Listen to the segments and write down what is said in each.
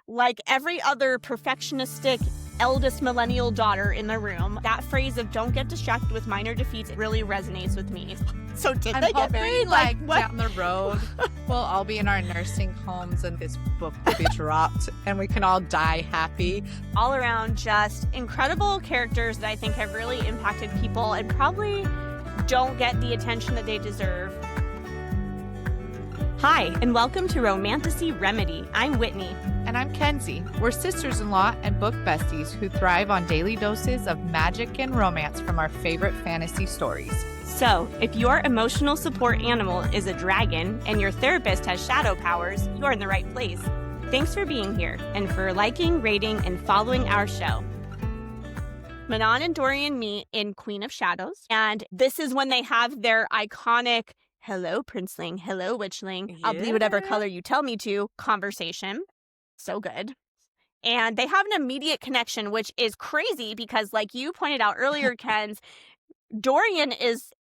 like every other perfectionistic eldest millennial daughter in the room, that phrase of "don't get distracted with minor defeats" really resonates with me. So did they get married? Like what? down the road, we'll all be in our nursing homes and this book will be dropped and we can all die happy. All around, just incredible characters that I think have really impacted people and probably don't get the attention that they deserve. Hi, and welcome to Romantasy Remedy. I'm Whitney. And I'm Kenzie. We're sisters-in-law and book besties who thrive on daily doses of magic and romance from our favorite fantasy stories. So, if your emotional support animal is a dragon and your therapist has shadow powers, you're in the right place. Thanks for being here and for liking, rating, and following our show. Manon and Dorian meet in Queen of Shadows, and this is when they have their iconic "hello, princeling, hello, witchling, I'll be whatever color you tell me to" conversation. So good. And they have an immediate connection, which is crazy because, like you pointed out earlier, Kenz, Dorian is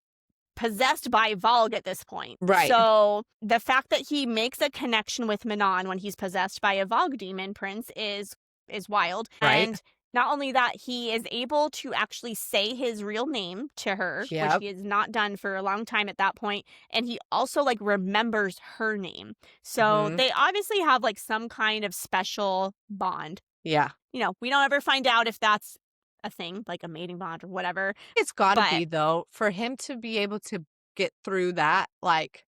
possessed by Valg at this point. Right. So the fact that he makes a connection with Manon when he's possessed by a Valg demon prince is wild. Right. And not only that, he is able to actually say his real name to her, Yep. which he has not done for a long time at that point. And he also like remembers her name. So they obviously have like some kind of special bond. Yeah. You know, we don't ever find out if that's a thing, like a mating bond or whatever. It's gotta be, though, for him to be able to get through that, like,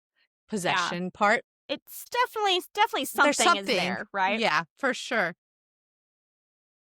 possession part. It's definitely something is there, right? Yeah, for sure.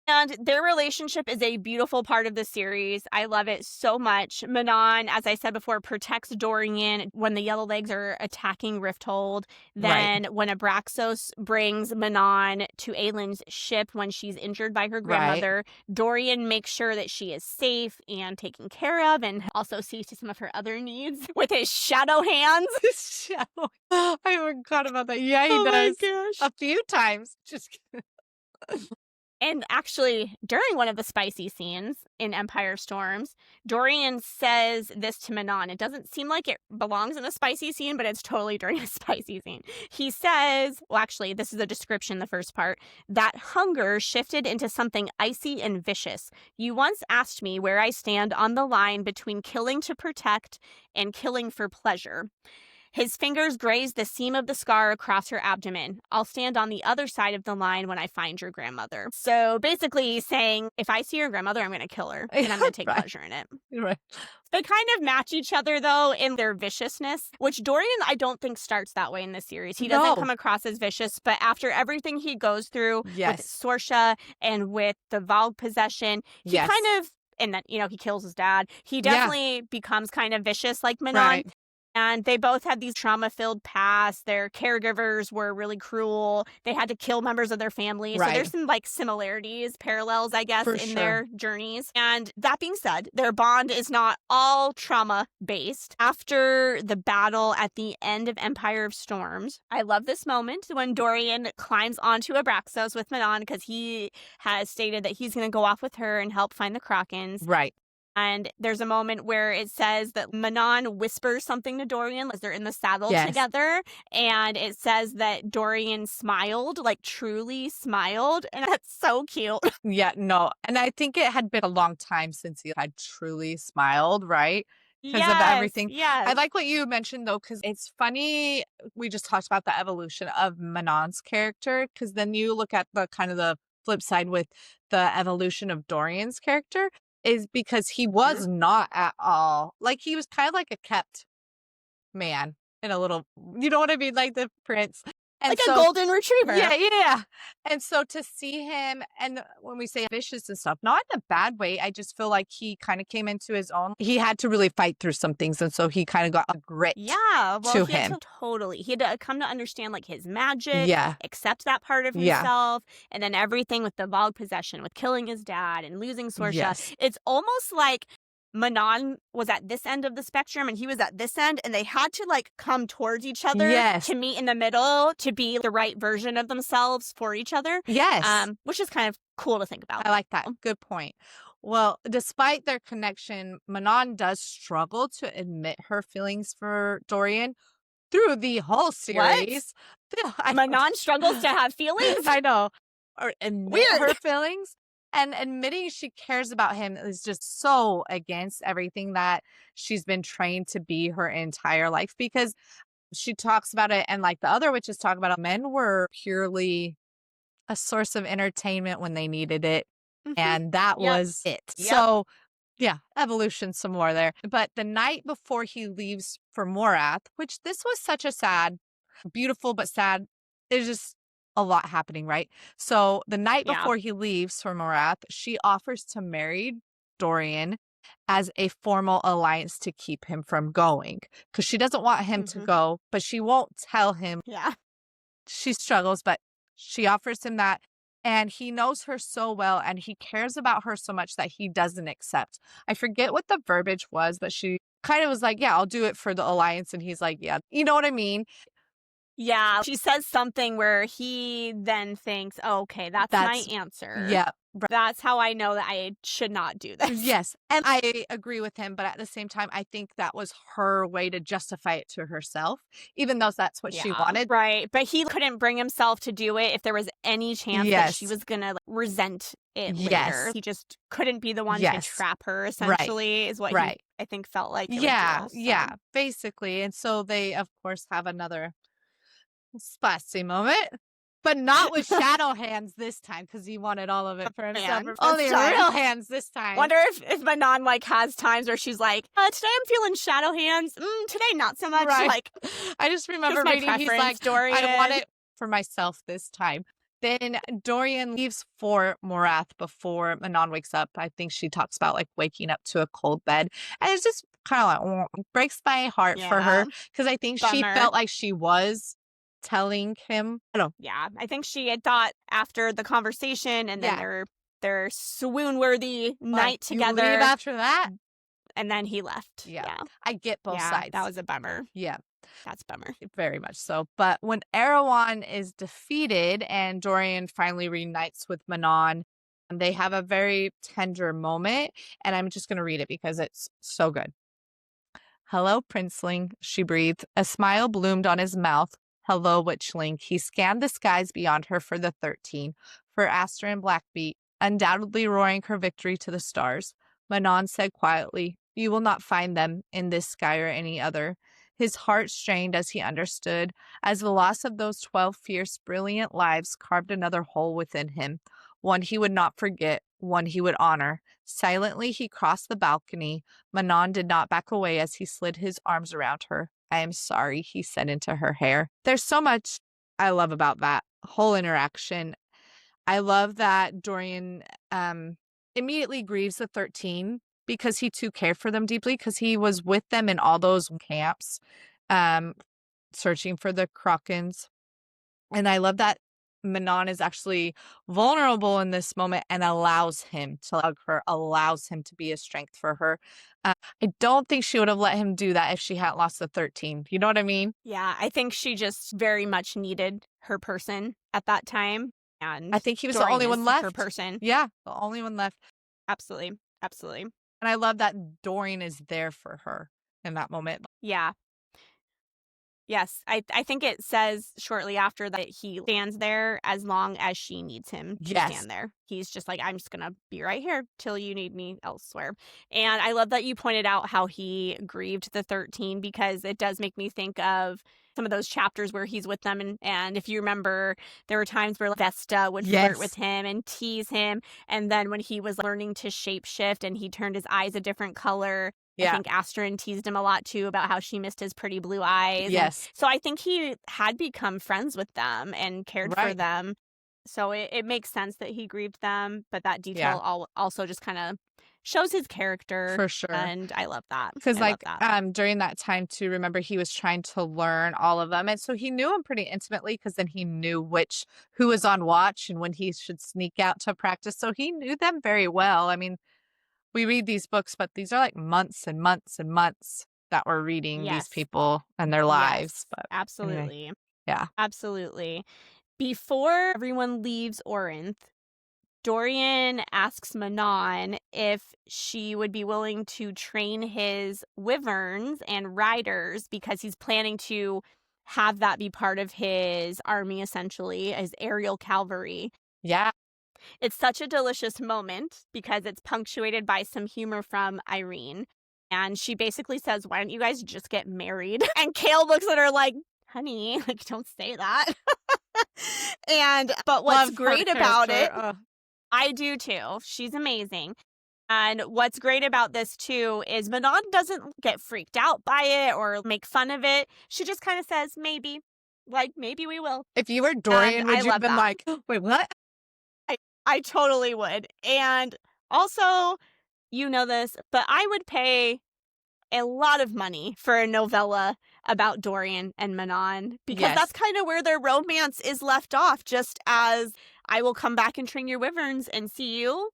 And their relationship is a beautiful part of the series. I love it so much. Manon, as I said before, protects Dorian when the Yellow Legs are attacking Rifthold. Then when Abraxos brings Manon to Aelin's ship when she's injured by her grandmother, Dorian makes sure that she is safe and taken care of and also sees to some of her other needs with his shadow hands. Shadow. I forgot about that. Yeah, he does. My gosh. A few times. Just kidding. And actually, during one of the spicy scenes in Empire Storms, Dorian says this to Manon. It doesn't seem like it belongs in a spicy scene, but it's totally during a spicy scene. He says, well, actually, this is a description, the first part, that hunger shifted into something icy and vicious. You once asked me where I stand on the line between killing to protect and killing for pleasure. His fingers grazed the seam of the scar across her abdomen. I'll stand on the other side of the line when I find your grandmother. So basically he's saying, if I see your grandmother, I'm going to kill her, and I'm going to take pleasure in it. Right. They kind of match each other, though, in their viciousness, which Dorian, I don't think, starts that way in this series. He doesn't come across as vicious, but after everything he goes through with Sorsha and with the Valg possession, he kind of, and then, you know, he kills his dad. He definitely becomes kind of vicious like Manon. Right. And they both had these trauma-filled pasts. Their caregivers were really cruel. They had to kill members of their family. So there's some like similarities, parallels, I guess, in their journeys. And that being said, their bond is not all trauma-based. After the battle at the end of Empire of Storms, I love this moment when Dorian climbs onto Abraxos with Manon because he has stated that he's going to go off with her and help find the Krakens. Right. And there's a moment where it says that Manon whispers something to Dorian as they're in the saddle together. And it says that Dorian smiled, like truly smiled. And that's so cute. Yeah, no. And I think it had been a long time since he had truly smiled, right? Because of everything. Yes. I like what you mentioned, though, because it's funny. We just talked about the evolution of Manon's character, because then you look at the kind of the flip side with the evolution of Dorian's character. Is because he was not at all, like, he was kind of like a kept man in a little, you know what I mean? Like the prince. And like a golden retriever. Yeah. And so to see him, and when we say vicious and stuff, not in a bad way, I just feel like he kind of came into his own. He had to really fight through some things. And so he kind of got a grit to him. Totally. He had to come to understand like his magic, accept that part of himself. And then everything with the Valg possession, with killing his dad and losing Sorsha. It's almost like Manon was at this end of the spectrum and he was at this end, and they had to like come towards each other to meet in the middle to be the right version of themselves for each other. Which is kind of cool to think about. I like that. Good point. Well, despite their connection, Manon does struggle to admit her feelings for Dorian through the whole series. Manon struggles to have feelings? I know. or admit Weird. her feelings. And admitting she cares about him is just so against everything that she's been trained to be her entire life, because she talks about it, and like the other witches talk about it, men were purely a source of entertainment when they needed it. And that Yep. was it. Yep. So yeah, evolution some more there. But the night before he leaves for Morath, which this was such a sad, beautiful but sad, there's just a lot happening, right? So the night Yeah. before he leaves for Morath, she offers to marry Dorian as a formal alliance to keep him from going, because she doesn't want him to go, but she won't tell him. Yeah. She struggles, but she offers him that. And he knows her so well, and he cares about her so much that he doesn't accept. I forget what the verbiage was, but she kind of was like, yeah, I'll do it for the alliance. And he's like, yeah, you know what I mean? Yeah. She says something where he then thinks, oh, okay, that's my answer. Yeah. That's how I know that I should not do this. Yes. And I agree with him. But at the same time, I think that was her way to justify it to herself, even though that's what she wanted. Right. But he couldn't bring himself to do it if there was any chance that she was going to resent it later. He just couldn't be the one to trap her, essentially, is what he, I think, felt like. Yeah, basically. And so they, of course, have another spicy moment. But not with shadow hands this time, because he wanted all of it for himself. Only real hands this time. Wonder if Manon has times where she's like, today I'm feeling shadow hands. Today not so much. Right. Like, I just remember reading, he's like, Dorian. I want it for myself this time. Then Dorian leaves for Morath before Manon wakes up. I think she talks about like waking up to a cold bed. And it's just kind of like, breaks my heart for her, because I think she felt like she was telling him. Yeah, I think she had thought after the conversation and then their swoon-worthy night together. You leave after that? And then he left. Yeah. I get both sides. That was a bummer. Yeah. That's a bummer. Very much so. But when Erewhon is defeated and Dorian finally reunites with Manon, they have a very tender moment. And I'm just going to read it because it's so good. Hello, Princeling, she breathed. A smile bloomed on his mouth. Hello, witchling. He scanned the skies beyond her for the 13, for Aster and Blackbeat, undoubtedly roaring her victory to the stars. Manon said quietly, you will not find them in this sky or any other. His heart strained as he understood, as the loss of those 12 fierce, brilliant lives carved another hole within him, one he would not forget, one he would honor. Silently, he crossed the balcony. Manon did not back away as he slid his arms around her. I am sorry, he said into her hair. There's so much I love about that whole interaction. I love that Dorian immediately grieves the 13 because he too cared for them deeply, because he was with them in all those camps searching for the Krakens. And I love that Manon is actually vulnerable in this moment and allows him to hug her, allows him to be a strength for her. I don't think she would have let him do that if she hadn't lost the 13. You know what I mean? Yeah, I think she just very much needed her person at that time. And I think he was Dorian the only one left. Her person. Yeah, the only one left. Absolutely. Absolutely. And I love that Dorian is there for her in that moment. Yeah. Yes, I think it says shortly after that he stands there as long as she needs him to stand there. He's just like, I'm just going to be right here till you need me elsewhere. And I love that you pointed out how he grieved the 13, because it does make me think of some of those chapters where he's with them. And if you remember, there were times where Vesta would flirt with him and tease him. And then when he was learning to shapeshift and he turned his eyes a different color, I think Asterin teased him a lot, too, about how she missed his pretty blue eyes. Yes. And so I think he had become friends with them and cared for them. So it makes sense that he grieved them. But that detail also just kind of shows his character. For sure. And I love that. Because during that time, too, remember, he was trying to learn all of them. And so he knew them pretty intimately, because then he knew who was on watch and when he should sneak out to practice. So he knew them very well. I mean, we read these books, but these are like months and months and months that we're reading these people and their lives. But absolutely. Anyway, yeah. Absolutely. Before everyone leaves Orinth, Dorian asks Manon if she would be willing to train his wyverns and riders, because he's planning to have that be part of his army, essentially, his aerial cavalry. Yeah. It's such a delicious moment because it's punctuated by some humor from Irene. And she basically says, "Why don't you guys just get married?" And Kale looks at her like, "Honey, like, don't say that." But what's Love her great about character. it, Ugh. I do too. She's amazing. And what's great about this too is Manon doesn't get freaked out by it or make fun of it. She just kind of says, maybe. Like, maybe we will. If you were And Dorian, I would you have love been that. like, wait, what? I totally would. And also, you know this, but I would pay a lot of money for a novella about Dorian and Manon because Yes. that's kind of where their romance is left off, just as I will come back and train your wyverns and see you.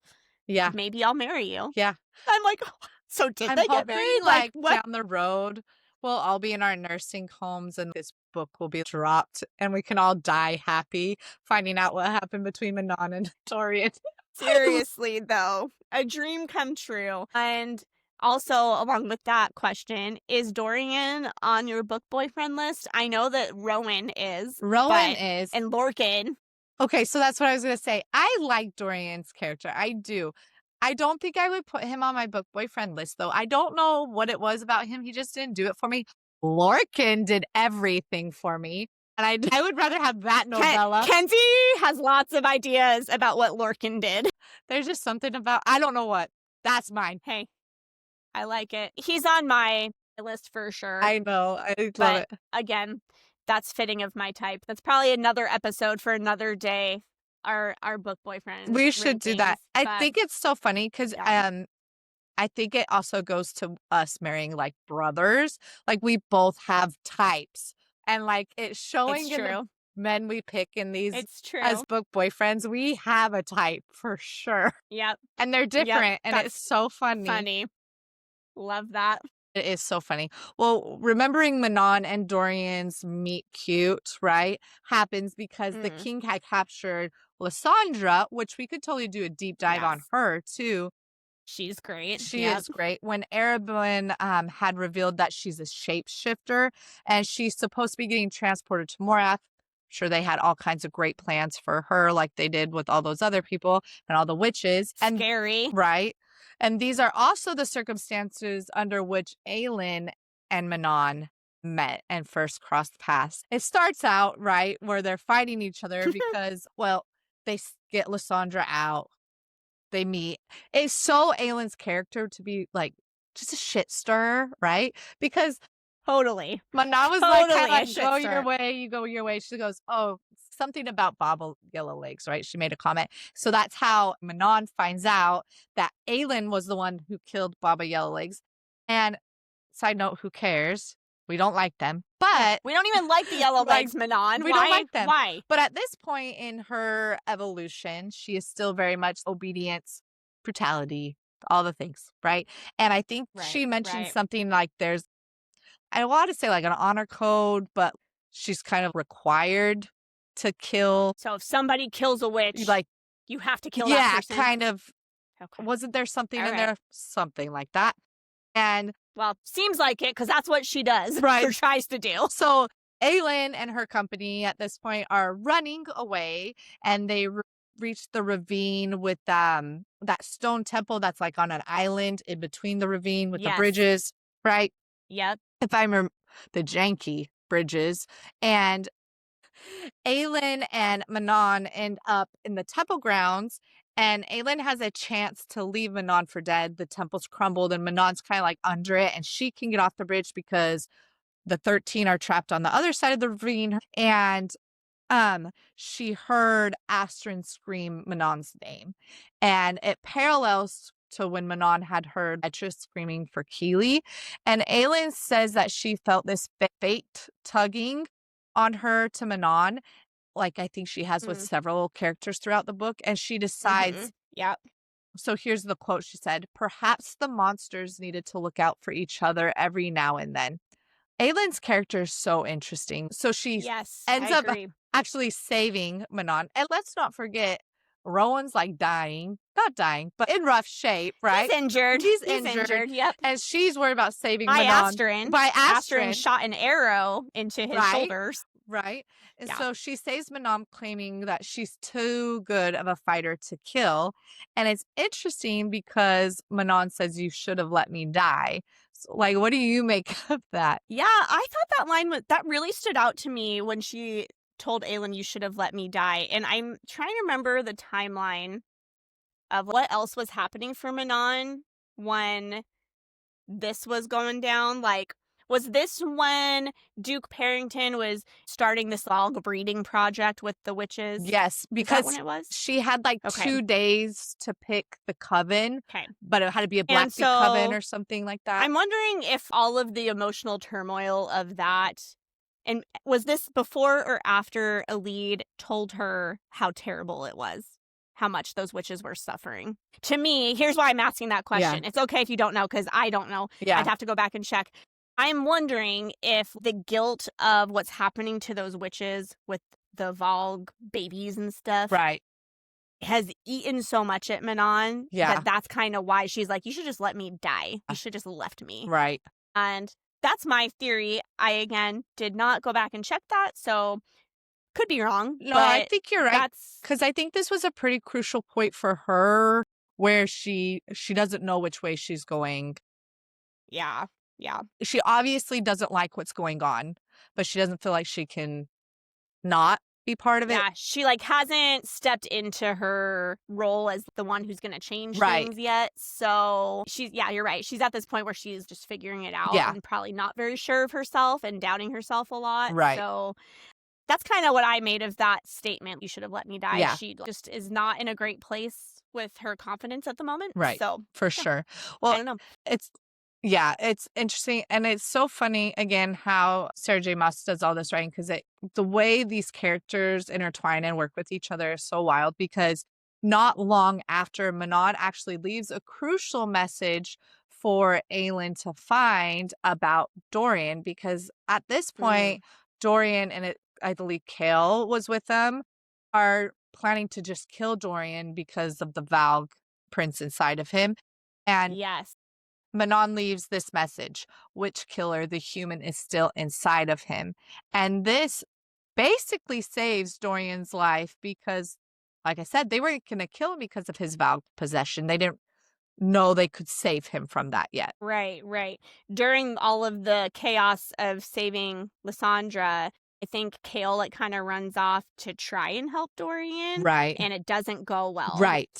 Yeah. Maybe I'll marry you. Yeah. I'm like, so did I'm they get hoping married? like what? down the road, we'll all be in our nursing homes and this book will be dropped and we can all die happy finding out what happened between Manon and Dorian. Seriously, though, a dream come true. And also, along with that question, is Dorian on your book boyfriend list? I know that Rowan is. Rowan is. And Lorcan. Okay, so that's what I was going to say. I like Dorian's character. I do. I don't think I would put him on my book boyfriend list, though. I don't know what it was about him. He just didn't do it for me. Lorcan did everything for me. And I would rather have that novella. Kenzie has lots of ideas about what Lorcan did. There's just something about, I don't know what. That's mine. Hey, I like it. He's on my list for sure. I know. I love but it. Again, that's fitting of my type. That's probably another episode for another day. Our book boyfriend. We should do that. I think it's so funny because yeah. I think it also goes to us marrying like brothers. Like we both have types. And like it's showing It's in true. the men we pick in these It's true. as book boyfriends, we have a type for sure. Yep. And they're different and it's so funny. Funny. Love that. It is so funny. Well, remembering Manon and Dorian's meet cute, right, happens because the king had captured Lysandra, which we could totally do a deep dive on her too. She's great. She is great. When Erebin had revealed that she's a shapeshifter and she's supposed to be getting transported to Morath, sure they had all kinds of great plans for her like they did with all those other people and all the witches. Scary. Right. And these are also the circumstances under which Aelin and Manon met and first crossed paths. It starts out, right, where they're fighting each other because, well, they get Lysandra out. They meet. It's so Aelin's character to be like just a shit stirrer, right? Because totally. Manon was like, go your way, you go your way. She goes, oh, something about Baba Yellowlegs, right? She made a comment. So that's how Manon finds out that Aelin was the one who killed Baba Yellowlegs. And side note, who cares? We don't like them. But we don't even like the Yellowlegs, Manon. We don't like them. Why? But at this point in her evolution, she is still very much obedience, brutality, all the things, right? And I think she mentioned something like I want to say like an honor code, but she's kind of required to kill. So if somebody kills a witch, like you have to kill that person. Yeah, kind of. Okay. Wasn't there something in there? Something like that. And well, seems like it because that's what she does, right? Or tries to do. So Aelin and her company at this point are running away, and they reach the ravine with that stone temple that's like on an island in between the ravine with the bridges, right? Yep. If I remember the janky bridges, and Aelin and Manon end up in the temple grounds. And Aelin has a chance to leave Manon for dead. The temple's crumbled and Manon's kind of like under it. And she can get off the bridge because the 13 are trapped on the other side of the ravine. And she heard Astrid scream Manon's name. And it parallels to when Manon had heard Petra screaming for Keely. And Aelin says that she felt this fate tugging on her to Manon. Like I think she has with several characters throughout the book. And she decides. Yeah. So here's the quote she said, "Perhaps the monsters needed to look out for each other every now and then." Aelin's character is so interesting. So she ends up actually saving Manon. And let's not forget, Rowan's like dying. Not dying, but in rough shape, right? He's injured. He's injured. Yep. And she's worried about saving Manon. By Astrid. By Astrid. Astrid shot an arrow into his shoulders. Right. And Yeah. so she saves Manon, claiming that she's too good of a fighter to kill. And it's interesting because Manon says, "You should have let me die." So, like, what do you make of that? Yeah, I thought that line that really stood out to me when she told Aelin, "You should have let me die." And I'm trying to remember the timeline of what else was happening for Manon when this was going down. Like, was this when Duke Parrington was starting this log breeding project with the witches? Yes, Is that when because it was? she had like Okay. 2 days to pick the coven, Okay. but it had to be a And Blackfeet coven so or something like that. I'm wondering if all of the emotional turmoil of that, and was this before or after Elide told her how terrible it was, how much those witches were suffering? To me, here's why I'm asking that question. It's okay if you don't know, because I don't know. Yeah. I'd have to go back and check. I'm wondering if the guilt of what's happening to those witches with the Valg babies and stuff Right. has eaten so much at Manon Yeah. that's kind of why she's like, "You should just let me die. You should just left me." Right. And that's my theory. I, again, did not go back and check that, so could be wrong. No, but I think you're right. That's Because I think this was a pretty crucial point for her where she doesn't know which way she's going. yeah. She obviously doesn't like what's going on, but she doesn't feel like she can not be part of it. Yeah, she hasn't stepped into her role as the one who's going to change Right. things yet. So you're right. She's at this point where she's just figuring it out Yeah. and probably not very sure of herself and doubting herself a lot. Right. So that's kind of what I made of that statement. "You should have let me die." Yeah. She just is not in a great place with her confidence at the moment. Right. So For yeah, sure. I Well, don't know. it's interesting. And it's so funny, again, how Sarah J. Maas does all this writing, because the way these characters intertwine and work with each other is so wild, because not long after, Manon actually leaves a crucial message for Aelin to find about Dorian, because at this point, Dorian and I believe Kale was with them, are planning to just kill Dorian because of the Valg prince inside of him. And Yes. Manon leaves this message: "Witch killer, the human is still inside of him." And this basically saves Dorian's life because, like I said, they weren't going to kill him because of his Valg possession. They didn't know they could save him from that yet. Right. During all of the chaos of saving Lysandra, I think Kale kind of runs off to try and help Dorian. Right. And it doesn't go well. Right.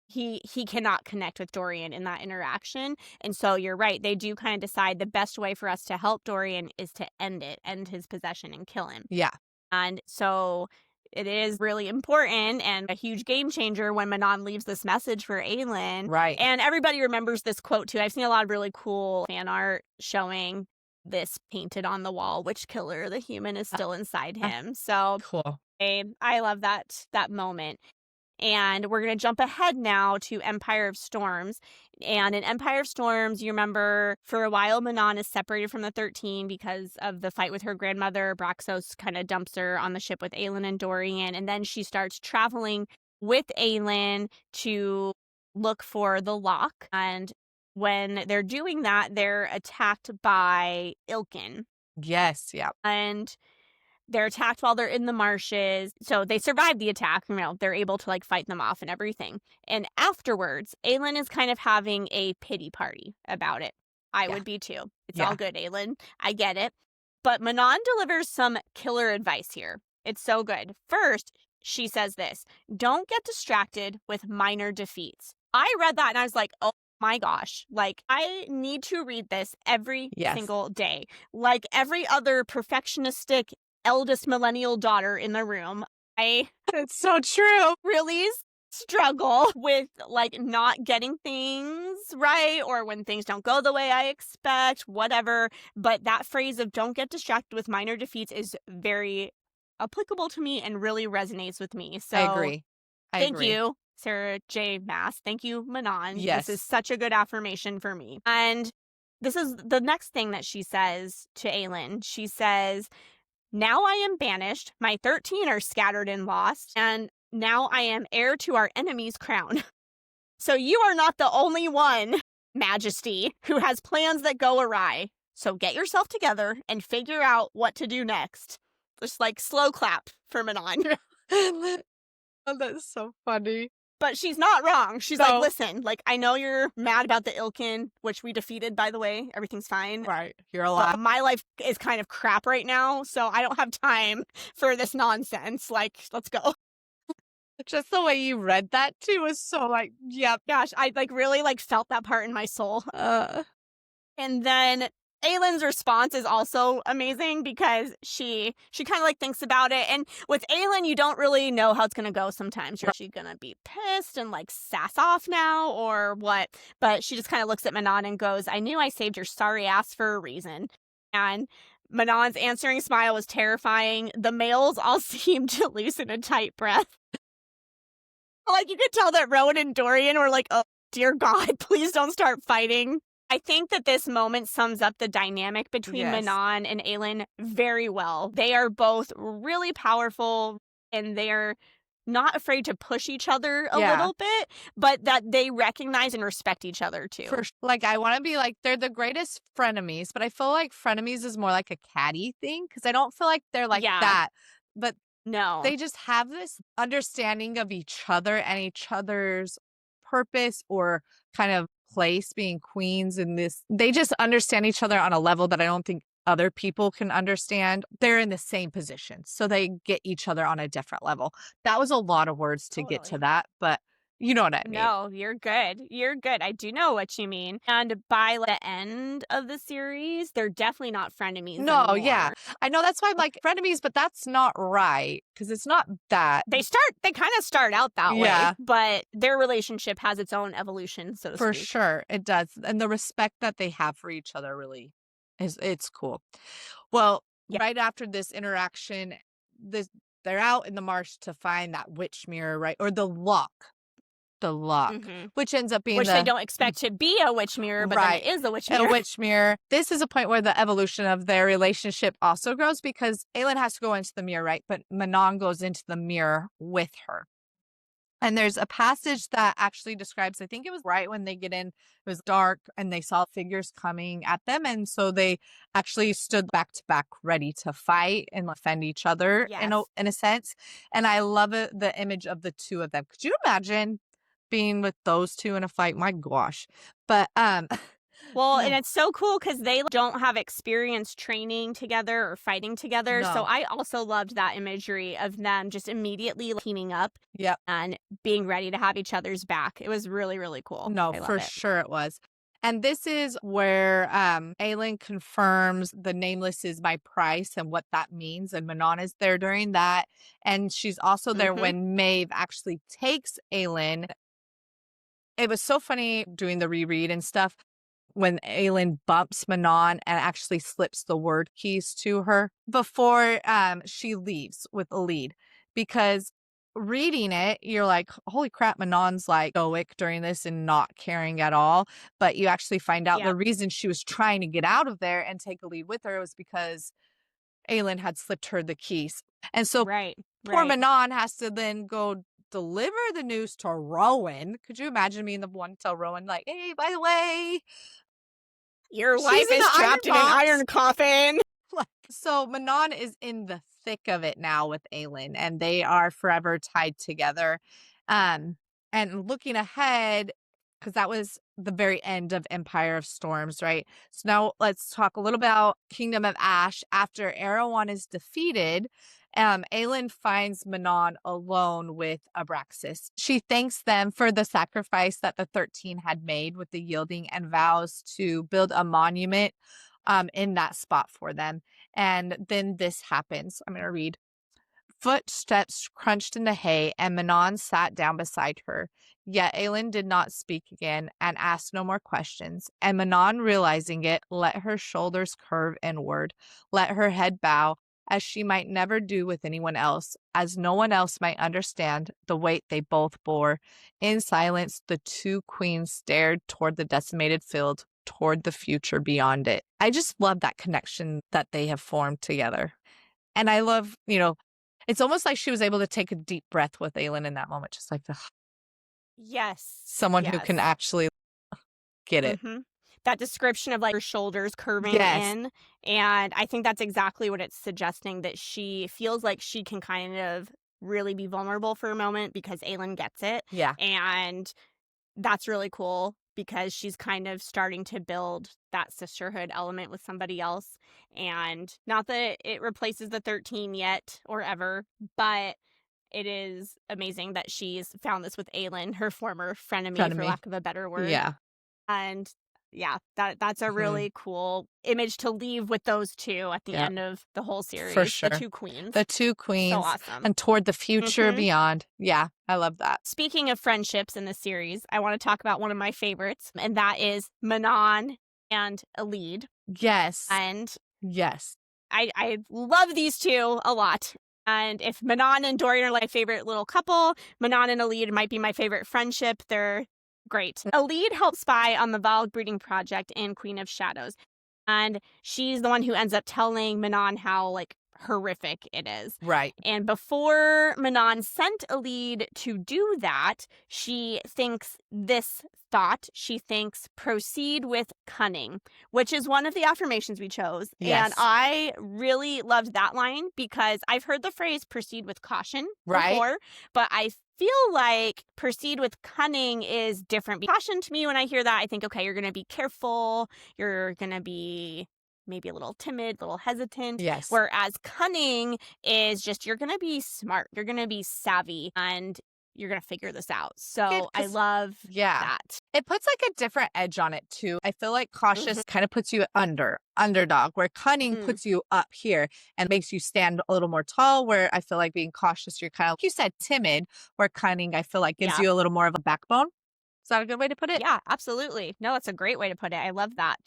He cannot connect with Dorian in that interaction. And so you're right. They do kind of decide the best way for us to help Dorian is to end his possession and kill him. Yeah. And so it is really important and a huge game changer when Manon leaves this message for Aelin. Right. And everybody remembers this quote too. I've seen a lot of really cool fan art showing this painted on the wall: "Witch killer, the human is still inside him." So Cool. I love that moment. And we're going to jump ahead now to Empire of Storms. And in Empire of Storms, you remember for a while Manon is separated from the 13 because of the fight with her grandmother. Abraxos kind of dumps her on the ship with Aelin and Dorian. And then she starts traveling with Aelin to look for the lock. And when they're doing that, they're attacked by Ilkin. Yes. Yeah. And they're attacked while they're in the marshes. So they survive the attack. They're able to fight them off and everything. And afterwards, Aelin is kind of having a pity party about it. I would be too. It's all good, Aelin. I get it. But Manon delivers some killer advice here. It's so good. First, she says this: "Don't get distracted with minor defeats." I read that and I was like, oh my gosh. I need to read this every single day. Like every other perfectionistic eldest millennial daughter in the room, It's so true. really struggle with not getting things right, or when things don't go the way I expect, whatever. But that phrase of "don't get distracted with minor defeats" is very applicable to me and really resonates with me. So I agree. Thank you, Sarah J. Maas. Thank you, Manon. Yes. This is such a good affirmation for me. And this is the next thing that she says to Aelin. She says, "Now I am banished, my 13 are scattered and lost, and now I am heir to our enemy's crown. So you are not the only one, Majesty, who has plans that go awry. So get yourself together and figure out what to do next." Just like slow clap for Manon. Oh, that's so funny. But she's not wrong. She's like, No. listen, like, I know you're mad about the Ilkin, which we defeated, by the way. Everything's fine. Right. You're alive. But my life is kind of crap right now, so I don't have time for this nonsense. Like, let's go. Just the way you read that too was so like, yep. Gosh, I like really like felt that part in my soul. And then Aelin's response is also amazing because she kind of like thinks about it. And with Aelin, you don't really know how it's going to go sometimes. Is she going to be pissed and like sass off now or what? But she just kind of looks at Manon and goes, I knew I saved your sorry ass for a reason. And Manon's answering smile was terrifying. The males all seemed to loosen a tight breath. Like you could tell that Rowan and Dorian were like, oh, dear God, please don't start fighting. I think that this moment sums up the dynamic between Manon and Aelin very well. They are both really powerful and they're not afraid to push each other a little bit, but that they recognize and respect each other too. Like, I want to be like, they're the greatest frenemies, but I feel like frenemies is more like a catty thing because I don't feel like they're like that. But no, they just have this understanding of each other and each other's purpose or kind of place being queens in this. They just understand each other on a level that I don't think other people can understand. They're in the same position, so they get each other on a different level. That was a lot of words to get to that, but you know what I mean. No, you're good. You're good. I do know what you mean. And by the end of the series, they're definitely not frenemies anymore. Yeah. I know that's why I'm like frenemies, but that's not right because it's not that. They kind of start out that way, but their relationship has its own evolution, so to speak. For sure, it does. And the respect that they have for each other really it's cool. Well, right after this interaction, they're out in the marsh to find that witch mirror, right? Or the lock, which ends up being they don't expect to be a witch mirror, but then it is a witch mirror. A witch mirror. This is a point where the evolution of their relationship also grows because Aelin has to go into the mirror, right? But Manon goes into the mirror with her. And there's a passage that actually describes, I think it was right when they get in, it was dark and they saw figures coming at them. And so they actually stood back to back ready to fight and defend each other in a sense. And I love it, the image of the two of them. Could you imagine being with those two in a fight? My gosh. But well, and it's so cool because they don't have experience training together or fighting together. So I also loved that imagery of them just immediately teaming up and being ready to have each other's back. It was really, really cool. No, for sure it was. And this is where Aelin confirms the nameless is my price and what that means. And Manon is there during that. And she's also there when Maeve actually takes Aelin. It was so funny doing the reread and stuff when Aelin bumps Manon and actually slips the word keys to her before she leaves with Elide. Because reading it, you're like, holy crap, Manon's like stoic during this and not caring at all. But you actually find out the reason she was trying to get out of there and take Elide with her was because Aelin had slipped her the keys. And so poor Manon has to then go deliver the news to Rowan. Could you imagine being the one to tell Rowan, like, hey, by the way, your wife is trapped in an iron coffin. So Manon is in the thick of it now with Aelin, and they are forever tied together. And looking ahead, because that was the very end of Empire of Storms, right? So now let's talk a little about Kingdom of Ash. After Erewhon is defeated, Aelin finds Manon alone with Abraxos. She thanks them for the sacrifice that the 13 had made with the yielding and vows to build a monument in that spot for them. And then this happens. I'm going to read. Footsteps crunched in the hay, and Manon sat down beside her. Yet Aelin did not speak again and asked no more questions. And Manon, realizing it, let her shoulders curve inward, let her head bow, as she might never do with anyone else, as no one else might understand the weight they both bore. In silence, the two queens stared toward the decimated field, toward the future beyond it. I just love that connection that they have formed together. And I love, it's almost like she was able to take a deep breath with Aelin in that moment, just like, someone who can actually get it. that description of like her shoulders curving Yes. in. And I think that's exactly what it's suggesting, that she feels like she can kind of really be vulnerable for a moment because Aelin gets it. Yeah. And that's really cool because she's kind of starting to build that sisterhood element with somebody else. And not that it replaces the 13 yet or ever, but it is amazing that she's found this with Aelin, her former frenemy, for lack of a better word. Yeah. And yeah, that's a Mhm. really cool image to leave with those two at the Yep. end of the whole series. For sure. The two queens. The two queens. So awesome. And toward the future Mhm. beyond. Yeah, I love that. Speaking of friendships in the series, I want to talk about one of my favorites, and that is Manon and Elide. Yes. And Yes. I love these two a lot. And if Manon and Dorian are my favorite little couple, Manon and Elide might be my favorite friendship. They're great. Elide helps spy on the Valg breeding project in Queen of Shadows. And she's the one who ends up telling Manon how, like, horrific it is. Right. And before Manon sent Elide to do that, she thinks this thought. She thinks proceed with cunning, which is one of the affirmations we chose. Yes. And I really loved that line because I've heard the phrase proceed with caution before, but I feel like proceed with cunning is different. Caution to me, when I hear that, I think, okay, you're going to be careful. You're going to be maybe a little timid, a little hesitant. Yes. Whereas cunning is just, you're going to be smart. You're going to be savvy and you're going to figure this out. So I love that. It puts like a different edge on it too. I feel like cautious kind of puts you underdog, where cunning puts you up here and makes you stand a little more tall, where I feel like being cautious, you're kind of, like you said, timid, where cunning, I feel like gives you a little more of a backbone. Is that a good way to put it? Yeah, absolutely. No, it's a great way to put it. I love that.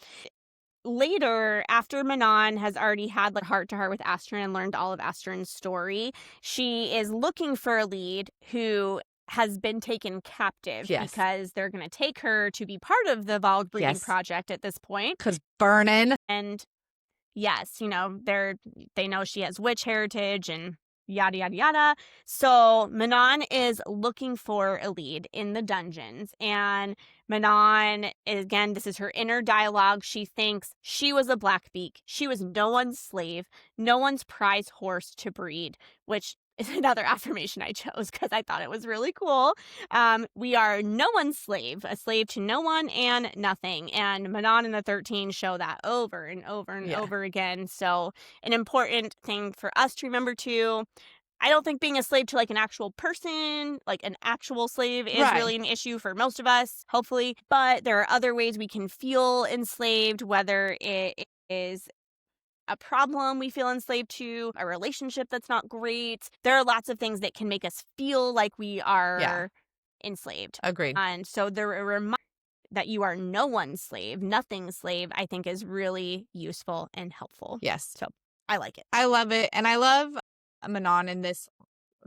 Later, after Manon has already had like heart-to-heart with Astrid and learned all of Astrid's story, she is looking for Elide, who has been taken captive because they're going to take her to be part of the Valg breeding project at this point. Because burning. And yes, you know, they know she has witch heritage and yada, yada, yada. So Manon is looking for Elide in the dungeons. And Manon, again, this is her inner dialogue. She thinks she was a Blackbeak. She was no one's slave, no one's prize horse to breed, which is another affirmation I chose because I thought it was really cool. We are no one's slave, a slave to no one and nothing. And Manon and the 13 show that over and over and over again. So an important thing for us to remember too. I don't think being a slave to like an actual person, like an actual slave, is really an issue for most of us, hopefully. But there are other ways we can feel enslaved, whether it is a problem we feel enslaved to, a relationship that's not great. There are lots of things that can make us feel like we are enslaved. Agreed. And so the reminder that you are no one's slave, nothing's slave, I think is really useful and helpful. Yes. So I like it. I love it. And I love Manon in this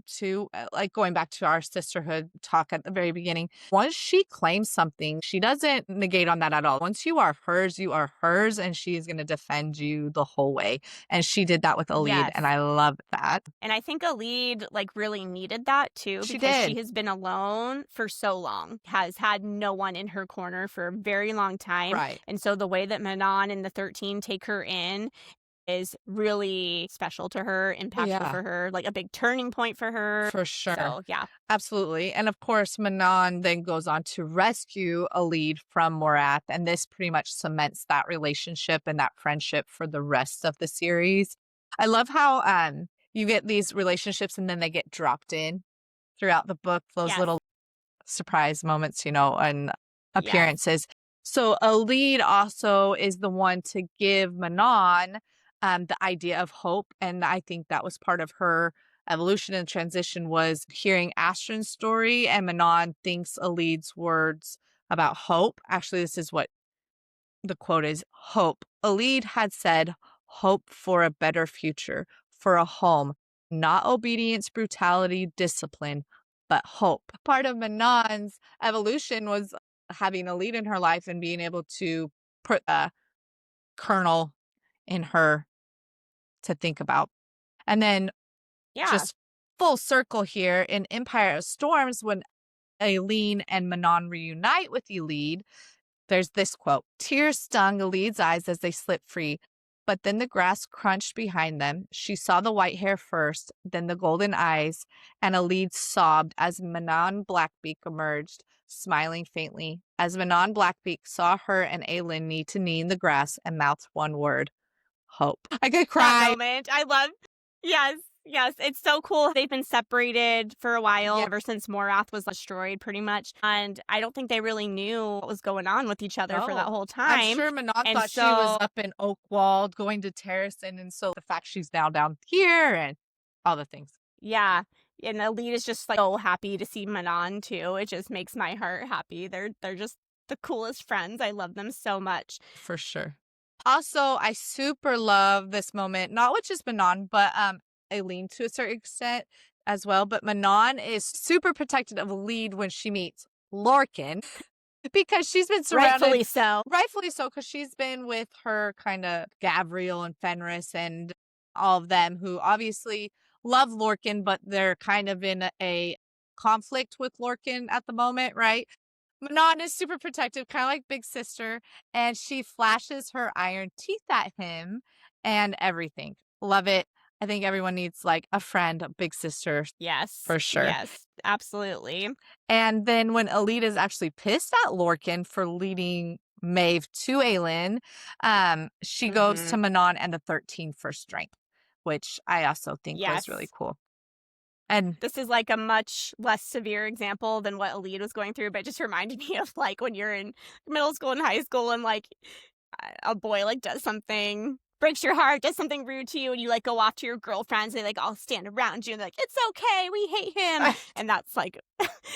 too, like going back to our sisterhood talk at the very beginning. Once she claims something, she doesn't negate on that at all. Once you are hers, and she is going to defend you the whole way. And she did that with Elide, and I love that. And I think Elide like really needed that too, because she has been alone for so long, has had no one in her corner for a very long time. Right. And so the way that Manon and the 13 take her in is really special to her, impactful for her, like a big turning point for her. For sure. So, yeah. Absolutely. And of course, Manon then goes on to rescue Elide from Morath. And this pretty much cements that relationship and that friendship for the rest of the series. I love how you get these relationships and then they get dropped in throughout the book, those little surprise moments, you know, and appearances. So Elide also is the one to give Manon the idea of hope. And I think that was part of her evolution and transition, was hearing Astrid's story, and Manon thinks Elide's words about hope. Actually, this is what the quote is: hope. Elide had said, hope for a better future, for a home, not obedience, brutality, discipline, but hope. Part of Manon's evolution was having Elide in her life and being able to put a kernel in her to think about. And then just full circle here in Empire of Storms, when Aelin and Manon reunite with Elide, there's this quote. Tears stung Elide's eyes as they slipped free, but then the grass crunched behind them. She saw the white hair first, then the golden eyes, and Elide sobbed as Manon Blackbeak emerged, smiling faintly. As Manon Blackbeak saw her and Aelin knee to knee in the grass and mouthed one word. Hope. I could cry. That moment. I love. Yes, it's so cool. They've been separated for a while, ever since Morath was destroyed, pretty much. And I don't think they really knew what was going on with each other for that whole time. I'm sure Manon thought she was up in Oakwald going to Terracin, and so the fact she's now down here and all the things. Yeah. And Elide is just like so happy to see Manon too. It just makes my heart happy. They're just the coolest friends. I love them so much. For sure. Also, I super love this moment, not with just Manon, but Aelin to a certain extent as well. But Manon is super protective of Elide when she meets Lorcan because she's been surrounded. Rightfully so, because she's been with her kind of Gavriel and Fenris and all of them who obviously love Lorcan, but they're kind of in a conflict with Lorcan at the moment, right? Manon is super protective, kind of like Big Sister, and she flashes her iron teeth at him and everything. Love it. I think everyone needs like a friend, a big sister. Yes. For sure. Yes, absolutely. And then when Elide is actually pissed at Lorcan for leading Maeve to Aelin, she goes to Manon and the 13 for strength, which I also think was really cool. And this is like a much less severe example than what Elide was going through, but it just reminded me of like when you're in middle school and high school and like a boy like does something, breaks your heart, does something rude to you, and you like go off to your girlfriends and they like all stand around you and they're like, it's okay, we hate him. And that's like,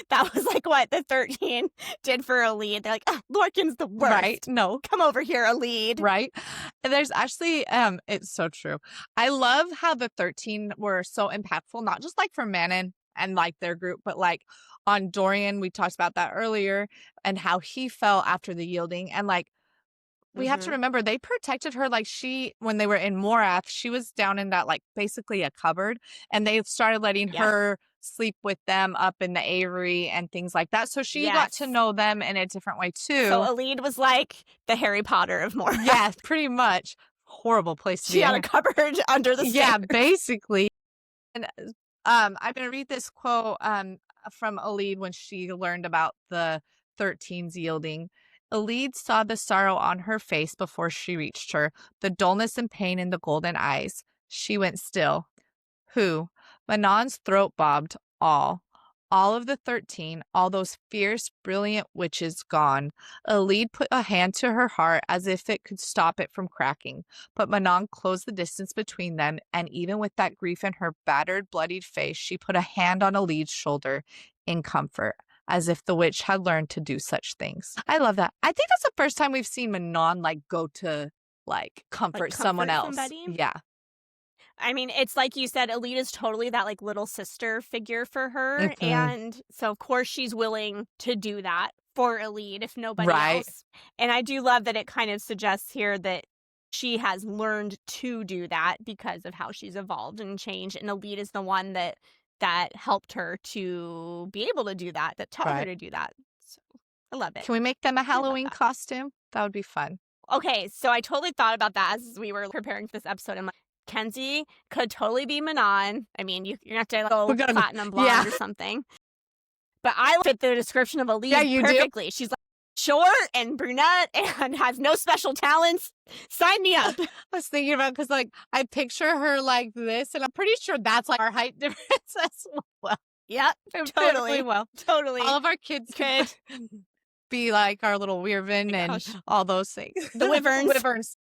that was like what the 13 did for Elide. They're like, Lorcan's the worst. Right? No. Come over here, Elide. Right? And there's actually, it's so true. I love how the 13 were so impactful, not just like for Manon and like their group, but like on Dorian, we talked about that earlier, and how he fell after the yielding. And like, we have to remember they protected her. Like when they were in Morath, she was down in that like basically a cupboard, and they started letting her sleep with them up in the Aerie and things like that. So she got to know them in a different way too. So Elide was like the Harry Potter of Morath. Yeah, pretty much. Horrible place to be. She had a cupboard under the stairs. Yeah, basically. And I'm gonna read this quote from Elide when she learned about the 13's yielding. Elide saw the sorrow on her face before she reached her, the dullness and pain in the golden eyes. She went still. Who? Manon's throat bobbed. All of the 13, all those fierce, brilliant witches gone. Elide put a hand to her heart as if it could stop it from cracking, but Manon closed the distance between them, and even with that grief in her battered, bloodied face, she put a hand on Elide's shoulder in comfort, as if the witch had learned to do such things. I love that. I think that's the first time we've seen Manon like go to like comfort someone else. Somebody? Yeah. I mean, it's like you said, Elide is totally that like little sister figure for her. And so of course she's willing to do that for Elide if nobody else. And I do love that it kind of suggests here that she has learned to do that because of how she's evolved and changed. And Elide is the one that helped her to be able to do that, that taught her to do that. So I love it. Can we make them a Halloween costume? That would be fun. Okay, so I totally thought about that as we were preparing for this episode. I'm like, Kenzie could totally be Manon. I mean, you're going to have to go platinum blonde or something. But I fit the description of Elide perfectly. She's like short and brunette and has no special talents. Sign me up. I was thinking about because like I picture her like this, and I'm pretty sure that's like our height difference as well. Yep, totally. Totally. All of our kids could be like our little Wyvern and all those things. The Wyverns.